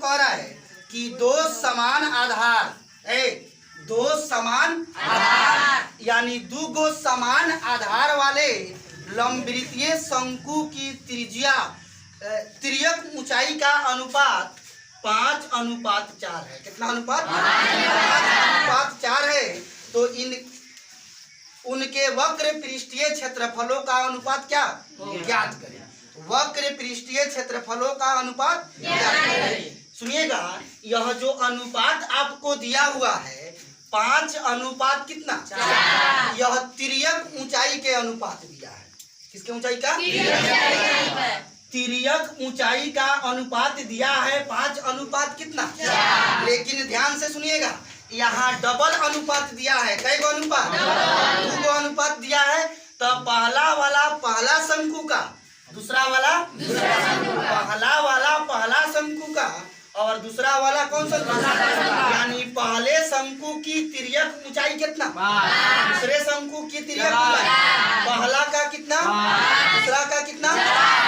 कह रहा है कि दो समान आधार दो समान आधार यानी दो गो समान आधार वाले लंबवृत्तीय शंकु की त्रिज्या तिर्यक ऊंचाई का अनुपात 5:4 है। कितना अनुपात? 5:4 है। तो उनके वक्र पृष्ठीय क्षेत्रफलों का अनुपात क्या ज्ञात करें। वक्र पृष्ठीय क्षेत्रफलों का अनुपात ज्ञात करें। सुनिएगा, यह जो अनुपात आपको दिया हुआ है 5:4 कितना? यह तिर्यक ऊंचाई के अनुपात दिया है। किसके ऊंचाई का? तिर्यक ऊंचाई का अनुपात दिया है 5:4 कितना? लेकिन ध्यान से सुनिएगा, यहाँ डबल अनुपात दिया है। कई गो अनुपात? 2 गो अनुपात दिया है। तो पहला वाला पहला शंकु का, दूसरा वाला पहला वाला पहला शंकु का और दूसरा वाला कौन सा? यानी पहले शंकु की तिर्यक ऊंचाई कितना? दूसरे शंकु की तिर्यक ऊंचाई पहला का कितना? दूसरा का कितना?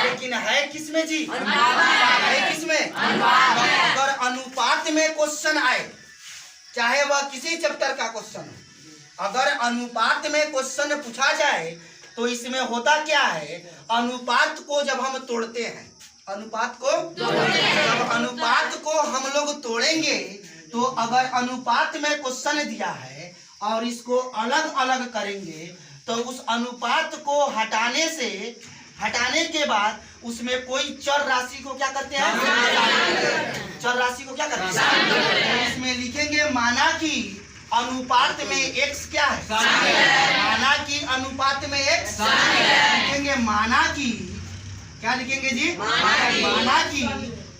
लेकिन है किसमें जी? है किसमें? अगर अनुपात में क्वेश्चन आए, चाहे वह किसी चैप्टर का क्वेश्चन हो, अगर अनुपात में क्वेश्चन पूछा जाए तो इसमें होता क्या है, अनुपात को जब हम तोड़ते हैं, अनुपात को जब अनुपात को हम लोग तोड़ेंगे तो अगर अनुपात में क्वेश्चन दिया है और इसको अलग अलग करेंगे तो उस अनुपात को हटाने के बाद उसमें कोई चर राशि को क्या करते हैं? चर राशि को क्या करते हैं? इसमें लिखेंगे माना कि अनुपात में x क्या है? माना कि अनुपात में x लिखेंगे। माना कि क्या लिखेंगे जी? माना कि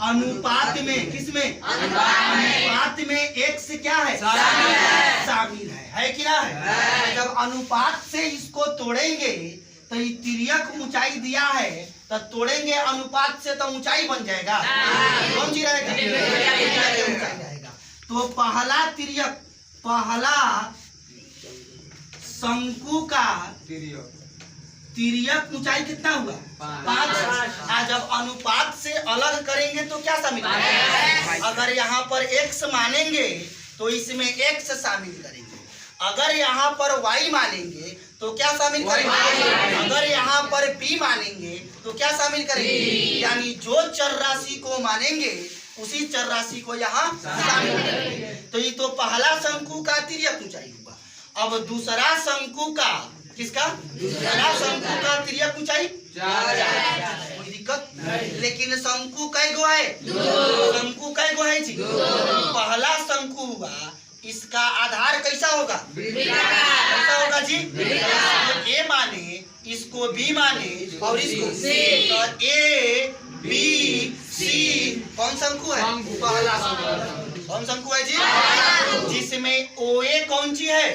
अनुपात में, किसमें? अनुपात में x क्या है? शामिल है कि ना है? जब अनुपात से इसको तोड़ेंगे तो ये तिर्यक ऊंचाई दिया है, तो तोड़ेंगे अनुपात से तो ऊंचाई बन जाएगा। कौन सी रहेगा? ऊंचाई रहेगा। तो पहला तिर्यक, पहला शंकु का तिर्यक ऊंचाई कितना हुआ? 5। जब अनुपात से अलग करेंगे तो क्या शामिल करेंगे? अगर यहाँ पर x मानेंगे तो इसमें x शामिल करेंगे। अगर यहाँ पर y मानेंगे तो क्या शामिल करेंगे? अगर यहाँ पर p मानेंगे तो क्या शामिल करेंगे? यानी जो चर राशि को मानेंगे उसी चर राशि को यहाँ शामिल करेंगे। तो ये तो पहला शंकु का तिर्यक ऊंचाई हुआ। अब दूसरा शंकु का, किसका? दूसरा शंकु का तिर्यक ऊंचाई 4। कोई दिक्कत? लेकिन शंकु कई गो है? शंकु कई गो है जी? पहला शंकु हुआ, इसका आधार कैसा होगा? कैसा होगा जी? इसको ए माने, इसको बी माने और इसको सी। तो ए बी सी कौन शंकु है? पहला शंकु। कौन शंकु है जी? जिसमें OA कौन सी है?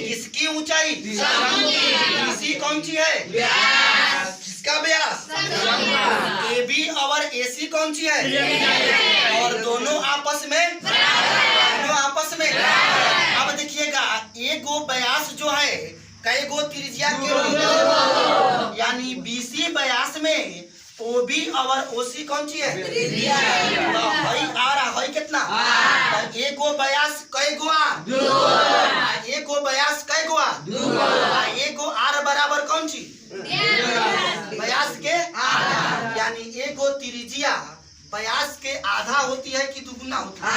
किसकी ऊंचाई? BC कौन सी है? किसका व्यास? AB और AC कौन सी है? और दोनों आपस में अब देखिएगा, एक गो व्यास जो है कई गो त्रिज्या के होते, यानी BC व्यास में OB और OC कौन सी है? तो हई आ रहा है कितना? तो एक गो व्यास कई गो आ? एक गो व्यास कई गो आ? एक गो आर बराबर कौन सी? व्यास के आधा। यानी एक गो त्रिज्या व्यास के आधा होती है कि दुगुना होती है?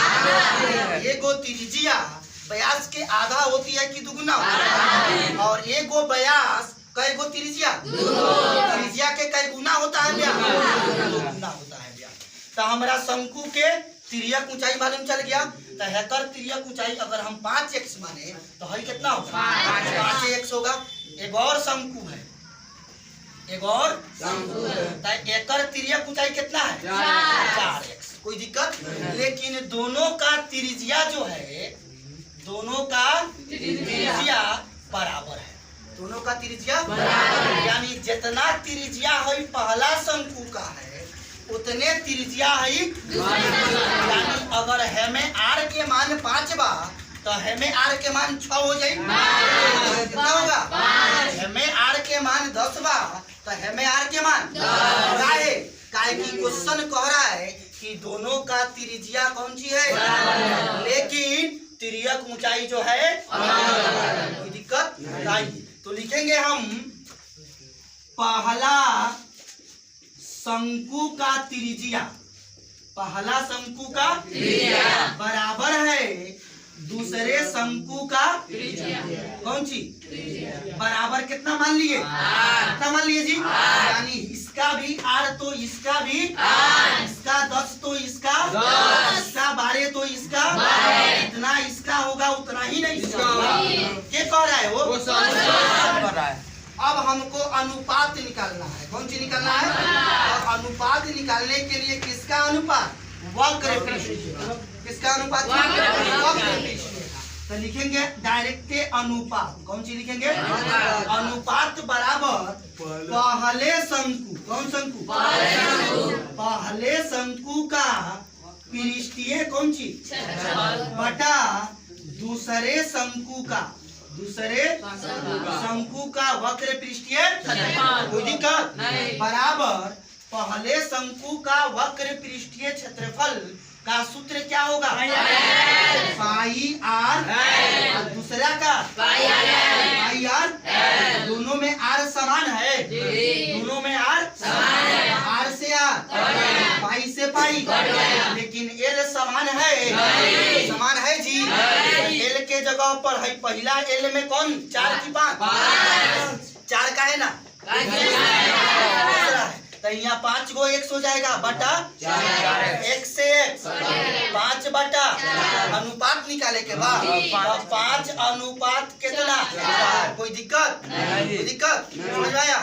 एक गो त्रिज्या व्यास के आधा होती है कि दुगुना होती है? और एक गो व्यास कई गो त्रिज्या? त्रिज्या के कई गुना होता है? 2 गुना होता है। तो हमारा शंकु के तिर्यक ऊंचाई मालूम चल गया। तो हेकर तिर्यक ऊंचाई अगर हम 5x माने तो है कितना होगा? 5x होगा। एक और शंकु है, एक और तो एकर तिर्यक ऊंचाई कितना है? 4x। कोई दिक्कत? लेकिन दोनों का त्रिज्या जो है, दोनों का त्रिज्या बराबर है। दोनों का त्रिज्या यानी जितना त्रिज्या है पहला शंकु का है उतने त्रिज्या है। यानी अगर हमें r के मान 5 बा तो हमें r के मान 6 हो जाए। कितना होगा? हमें r के मान 10 बा तो हमें r के मान काहे कि क्वेश्चन कह रहा है कि दोनों का त्रिज्या कौन सी है, लेकिन तिर्यक ऊंचाई जो है कोई दिक्कत नहीं। तो लिखेंगे हम पहला शंकु का त्रिज्या, पहला शंकु का त्रिज्या बराबर है दूसरे शंकु का त्रिज्या कौन सी बराबर कितना मान लिए, कितना मान लिए जी, यानी इसका भी आर तो इसका भी इसका 10 तो इसका 12 तो इसका जितना इसका होगा उतना ही नहीं इसका। क्या कह रहा है वो कर रहा है। अब हमको अनुपात निकालना है, कौन सी निकालना है, और अनुपात निकालने के लिए किसका अनुपात, वक्र पृष्ठ, किसका अनुपात, वक्र पृष्ठ। तो लिखेंगे डायरेक्ट अनुपात, कौन सी लिखेंगे, अनुपात बराबर पहले शंकु, कौन शंकु, पहले शंकु का पृष्ठीय कौन सी बटा दूसरे शंकु का, दूसरे शंकु का वक्र पृष्ठीय कोई दिक्कत बराबर पहले शंकु का वक्र पृष्ठीय क्षेत्रफल का सूत्र क्या होगा, पाई आर, और दूसरा का पाई आर, दोनों में आर समान है, दोनों में आर समान है, आर से आर, पाई से पाई, लेकिन एल समान है, समान है जी। एल के जगह पर है पहला एल में कौन 4 की 5, 4 का है ना, तो यहाँ 5 गो x हो जाएगा बटा x से x 5 बटा अनुपात निकाले के बाद 5 अनुपात कितना, कोई दिक्कत, कोई दिक्कत समझ में आया।